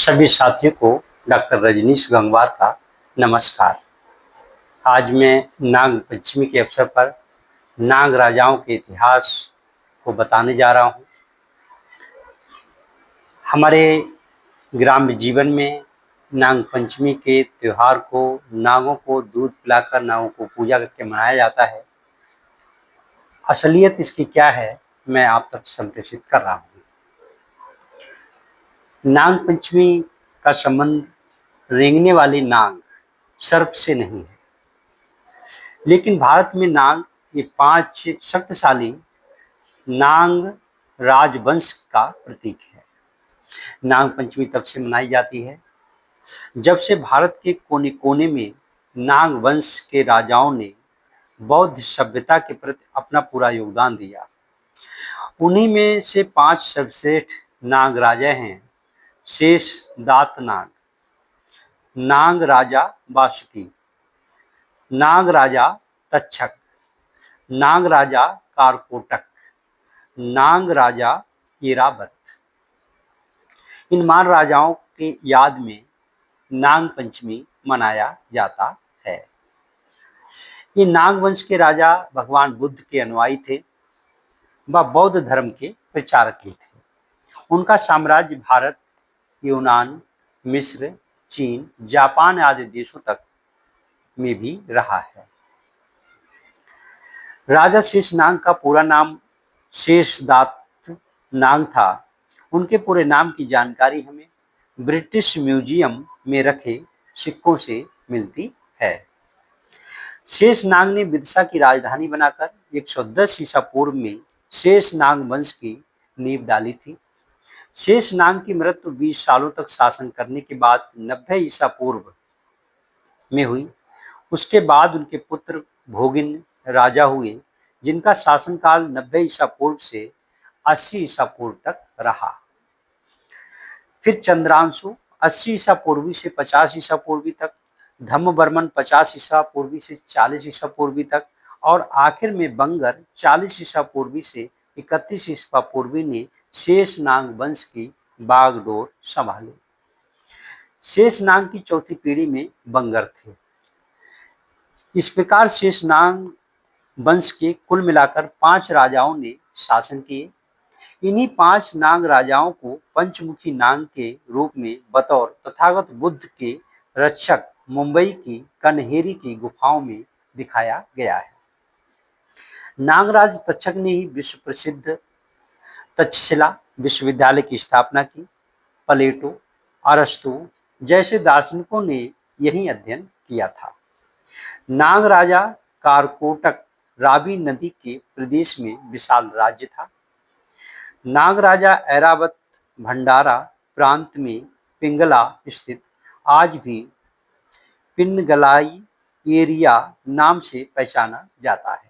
सभी साथियों को डॉक्टर रजनीश गंगवार का नमस्कार। आज मैं नाग पंचमी के अवसर पर नाग राजाओं के इतिहास को बताने जा रहा हूँ। हमारे ग्राम्य जीवन में नाग पंचमी के त्योहार को नागों को दूध पिलाकर, नागों को पूजा करके मनाया जाता है। असलियत इसकी क्या है, मैं आप तक संप्रेषित कर रहा हूँ। नाग पंचमी का संबंध रेंगने वाले नाग सर्प से नहीं है, लेकिन भारत में नाग ये 5 शक्तिशाली नाग राजवंश का प्रतीक है। नाग पंचमी तब से मनाई जाती है जब से भारत के कोने कोने में नाग वंश के राजाओं ने बौद्ध सभ्यता के प्रति अपना पूरा योगदान दिया। उन्हीं में से 5 सर्वश्रेष्ठ नाग राजा हैं: शेष दात नाग, नाग राजा वासुकी, नाग राजा तक्षक, नाग राजा कारकोटक, नाग राजा इरावत। इन महान राजाओं के याद में नाग पंचमी मनाया जाता है। ये नाग वंश के राजा भगवान बुद्ध के अनुयायी थे व बौद्ध धर्म के प्रचारक भी थे। उनका साम्राज्य भारत, यूनान, मिस्र, चीन, जापान आदि देशों तक में भी रहा है। राजा शेषनाग का पूरा नाम शेषदात नाग था। उनके पूरे नाम की जानकारी हमें ब्रिटिश म्यूजियम में रखे सिक्कों से मिलती है। शेषनाग ने विदिशा की राजधानी बनाकर 110 ईसा पूर्व में शेषनाग वंश की नींव डाली थी। शेषनाग की मृत्यु 20 सालों तक शासन करने के बाद 90 ईसा पूर्व में हुई। उसके बाद उनके पुत्र भोगिन राजा हुए, जिनका शासनकाल 90 ईसा पूर्व से 80 ईसा पूर्व तक रहा। फिर चंद्रांशु 80 ईसा पूर्वी से 50 ईसा पूर्वी तक, धम्मवर्मन 50 ईसा पूर्वी से 40 ईसा पूर्वी तक, और आखिर में बंगर 40 ईसा पूर्वी से 31 ईसा पूर्वी ने शेषनाग वंश की बागडोर संभाली। शेषनाग की चौथी पीढ़ी में बंगर थे। इस प्रकार शेषनाग वंश के कुल मिलाकर 5 राजाओं ने शासन किए। इन्हीं 5 नाग राजाओं को पंचमुखी नाग के रूप में बतौर तथागत बुद्ध के रक्षक मुंबई की कन्हेरी की गुफाओं में दिखाया गया है। नागराज तक्षक ने ही विश्व प्रसिद्ध तक्षशिला विश्वविद्यालय की स्थापना की। प्लेटो, अरस्तु जैसे दार्शनिकों ने यही अध्ययन किया था। नाग राजा कारकोटक रावी नदी के प्रदेश में विशाल राज्य था। नाग राजा ऐरावत भंडारा प्रांत में पिंगला स्थित आज भी पिनगलाई एरिया नाम से पहचाना जाता है।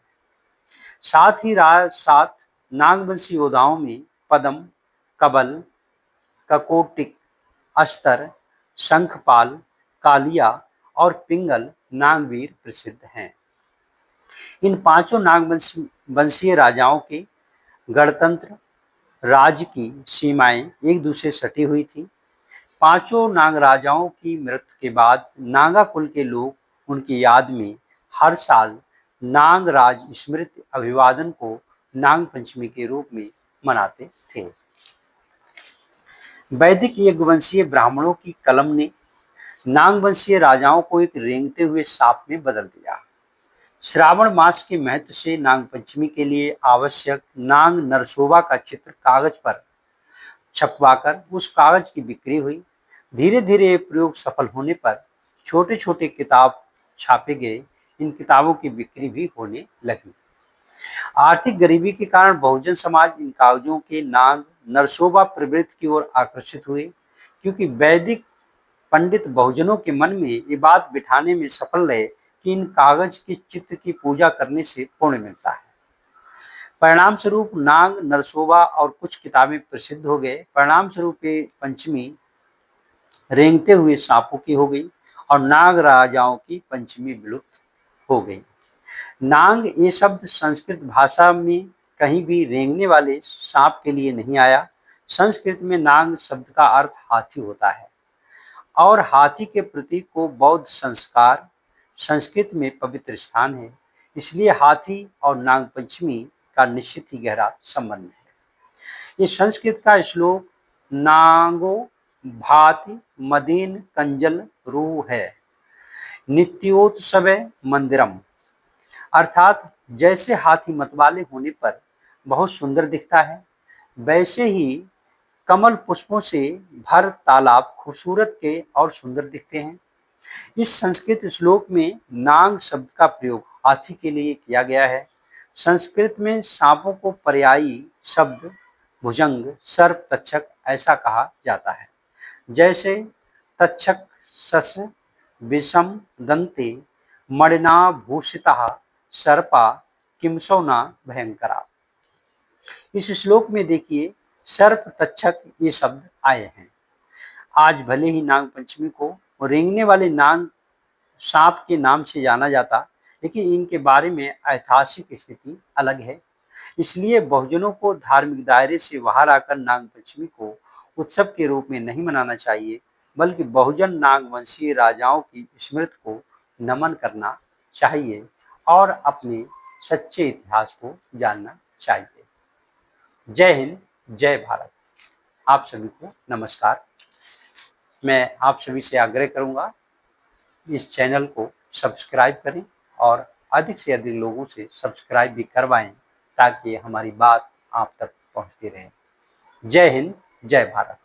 साथ ही साथ नागवंशी योद्धाओं में पदम, कबल, ककोटिक, अस्तर, शंखपाल, कालिया और पिंगल नागवीर प्रसिद्ध हैं। इन 5 नागवंशीय राजाओं के गणतंत्र राज्य की सीमाएं एक दूसरे से सटी हुई थी। 5 नाग राजाओं की मृत्यु के बाद नागा कुल के लोग उनकी याद में हर साल नागराज स्मृति अभिवादन को नाग पंचमी के रूप में मनाते थे। वैदिक यज्ञवंशीय ब्राह्मणों की कलम ने नागवंशीय राजाओं को एक रेंगते हुए सांप में बदल दिया। श्रावण मास के महत्व से नाग पंचमी के लिए आवश्यक नाग नरसोबा का चित्र कागज पर छपवाकर उस कागज की बिक्री हुई। धीरे धीरे ये प्रयोग सफल होने पर छोटे छोटे किताब छापे गए। इन किताबों की बिक्री भी होने लगी। आर्थिक गरीबी के कारण बहुजन समाज इन कागजों के नाग नरसोबा प्रवृत्ति की ओर आकर्षित हुए, क्योंकि वैदिक पंडित बहुजनों के मन में ये बात बिठाने में सफल रहे कि इन कागज के चित्र की पूजा करने से पुण्य मिलता है। परिणाम स्वरूप नाग नरसोबा और कुछ किताबें प्रसिद्ध हो गए। परिणाम स्वरूप पंचमी रेंगते हुए सांपों की हो गई और नाग राजाओं की पंचमी विलुप्त हो गई। नाग ये शब्द संस्कृत भाषा में कहीं भी रेंगने वाले सांप के लिए नहीं आया। संस्कृत में नाग शब्द का अर्थ हाथी होता है। और हाथी के प्रतीक को बौद्ध संस्कार संस्कृत में पवित्र स्थान है। इसलिए हाथी और नागपंचमी का निश्चित ही गहरा संबंध है। ये संस्कृत का श्लोक नागो भाति मदीन कंजल रू है, नित्योत्सव मंदिरम, अर्थात जैसे हाथी मतवाले होने पर बहुत सुंदर दिखता है, वैसे ही कमल पुष्पों से भर तालाब खूबसूरत के और सुंदर दिखते हैं। इस संस्कृत श्लोक में नाग शब्द का प्रयोग हाथी के लिए किया गया है। संस्कृत में सांपों को पर्यायी शब्द भुजंग, सर्प, तक्षक ऐसा कहा जाता है। जैसे तक्षक सस विषम दंते मणिना भूषिता सर्पा किमसौना भयंकरा। इस श्लोक में देखिए सर्प, तक्षक ये शब्द आए हैं। आज भले ही नाग पंचमी को रेंगने वाले नाग सांप के नाम से जाना जाता, लेकिन इनके बारे में ऐतिहासिक स्थिति अलग है। इसलिए बहुजनों को धार्मिक दायरे से बाहर आकर नाग पंचमी को उत्सव के रूप में नहीं मनाना चाहिए, बल्कि बहुजन नागवंशीय राजाओं की स्मृति को नमन करना चाहिए और अपने सच्चे इतिहास को जानना चाहिए। जय हिंद, जय भारत। आप सभी को नमस्कार। मैं आप सभी से आग्रह करूंगा इस चैनल को सब्सक्राइब करें और अधिक से अधिक लोगों से सब्सक्राइब भी करवाएं, ताकि हमारी बात आप तक पहुंचती रहे। जय हिंद, जय भारत।